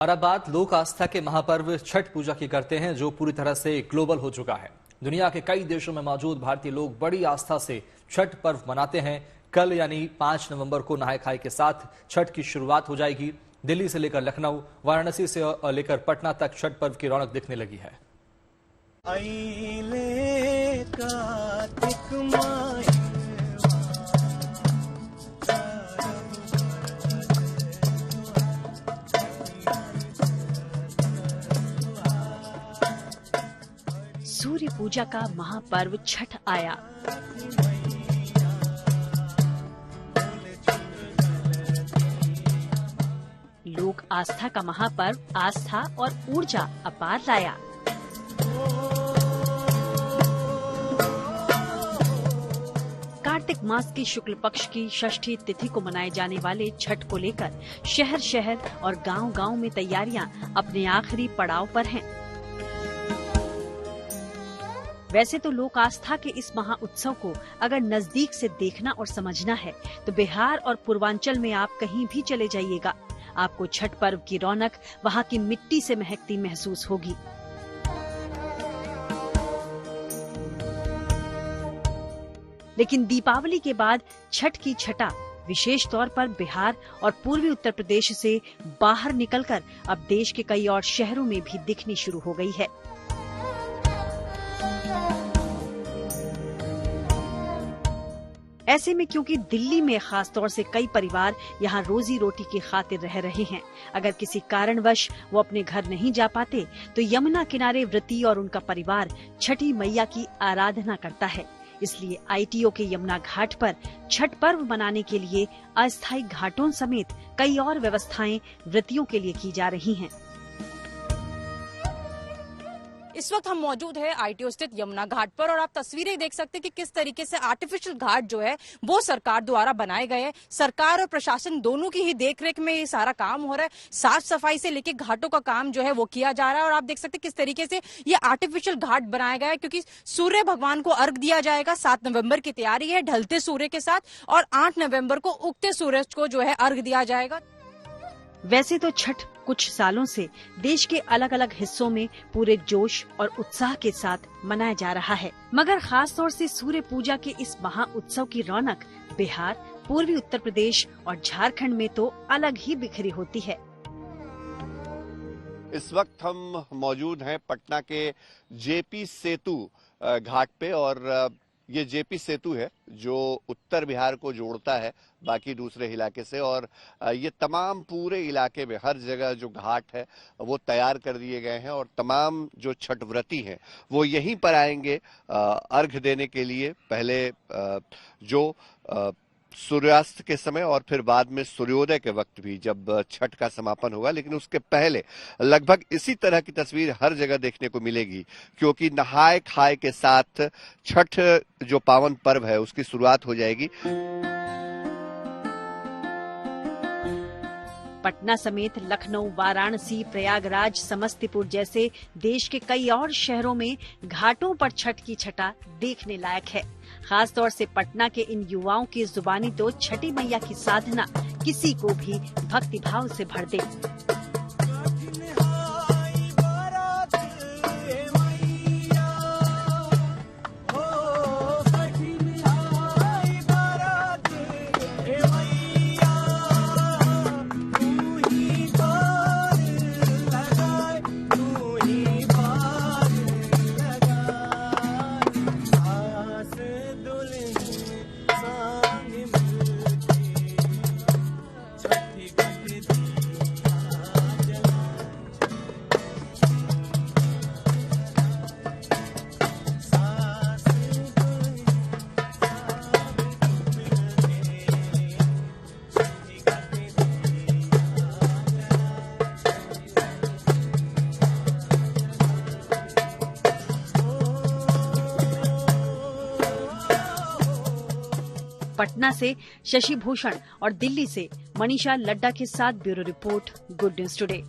और अब बात लोक आस्था के महापर्व छठ पूजा की करते हैं, जो पूरी तरह से ग्लोबल हो चुका है। दुनिया के कई देशों में मौजूद भारतीय लोग बड़ी आस्था से छठ पर्व मनाते हैं। कल यानी 5 नवंबर को नहाय खाए के साथ छठ की शुरुआत हो जाएगी। दिल्ली से लेकर लखनऊ, वाराणसी से लेकर पटना तक छठ पर्व की रौनक दिखने लगी है। सूर्य पूजा का महापर्व छठ आया। लोक आस्था का महापर्व आस्था और ऊर्जा अपार लाया। कार्तिक मास की शुक्ल पक्ष की षष्ठी तिथि को मनाए जाने वाले छठ को लेकर शहर शहर और गांव-गांव में तैयारियां अपने आखिरी पड़ाव पर हैं। वैसे तो लोक आस्था के इस महा उत्सव को अगर नजदीक से देखना और समझना है तो बिहार और पूर्वांचल में आप कहीं भी चले जाइएगा, आपको छठ पर्व की रौनक वहाँ की मिट्टी से महकती महसूस होगी। लेकिन दीपावली के बाद छठ की छटा विशेष तौर पर बिहार और पूर्वी उत्तर प्रदेश से बाहर निकलकर अब देश के कई और शहरों में भी दिखनी शुरू हो गई है। ऐसे में क्योंकि दिल्ली में खास तौर से कई परिवार यहाँ रोजी रोटी की खातिर रह रहे हैं, अगर किसी कारणवश वो अपने घर नहीं जा पाते तो यमुना किनारे व्रती और उनका परिवार छठी मैया की आराधना करता है। इसलिए आईटीओ के यमुना घाट पर छठ पर्व मनाने के लिए अस्थायी घाटों समेत कई और व्यवस्थाएं व्रतियों के लिए की जा रही हैं। इस वक्त हम मौजूद है आईटीओ स्थित यमुना घाट पर और आप तस्वीरें देख सकते हैं कि किस तरीके से आर्टिफिशियल घाट जो है वो सरकार द्वारा बनाए गए हैं। सरकार और प्रशासन दोनों की ही देखरेख में ये सारा काम हो रहा है। साफ सफाई से लेकर घाटों का काम जो है वो किया जा रहा है और आप देख सकते हैं किस तरीके से ये आर्टिफिशियल घाट बनाया गया है, क्योंकि सूर्य भगवान को अर्घ दिया जाएगा। 7 नवम्बर की तैयारी है ढलते सूर्य के साथ और 8 नवम्बर को उगते सूरज को जो है अर्घ दिया जाएगा। वैसे तो छठ कुछ सालों से देश के अलग अलग हिस्सों में पूरे जोश और उत्साह के साथ मनाया जा रहा है, मगर खास तौर से सूर्य पूजा के इस महा उत्सव की रौनक बिहार, पूर्वी उत्तर प्रदेश और झारखंड में तो अलग ही बिखरी होती है। इस वक्त हम मौजूद हैं पटना के जेपी सेतु घाट पे और ये जेपी सेतु है जो उत्तर बिहार को जोड़ता है बाकी दूसरे इलाके से और ये तमाम पूरे इलाके में हर जगह जो घाट है वो तैयार कर दिए गए हैं और तमाम जो छठ व्रती हैं वो यहीं पर आएंगे अर्घ देने के लिए। पहले जो सूर्यास्त के समय और फिर बाद में सूर्योदय के वक्त भी जब छठ का समापन होगा, लेकिन उसके पहले लगभग इसी तरह की तस्वीर हर जगह देखने को मिलेगी, क्योंकि नहाय खाए के साथ छठ जो पावन पर्व है उसकी शुरुआत हो जाएगी। पटना समेत लखनऊ, वाराणसी, प्रयागराज, समस्तीपुर जैसे देश के कई और शहरों में घाटों पर छठ की छटा देखने लायक है। खास तौर से पटना के इन युवाओं की जुबानी तो छठी मैया की साधना किसी को भी भक्ति भाव से भर दे। पटना से शशि भूषण और दिल्ली से मनीषा लड्डा के साथ bureau report, good news today.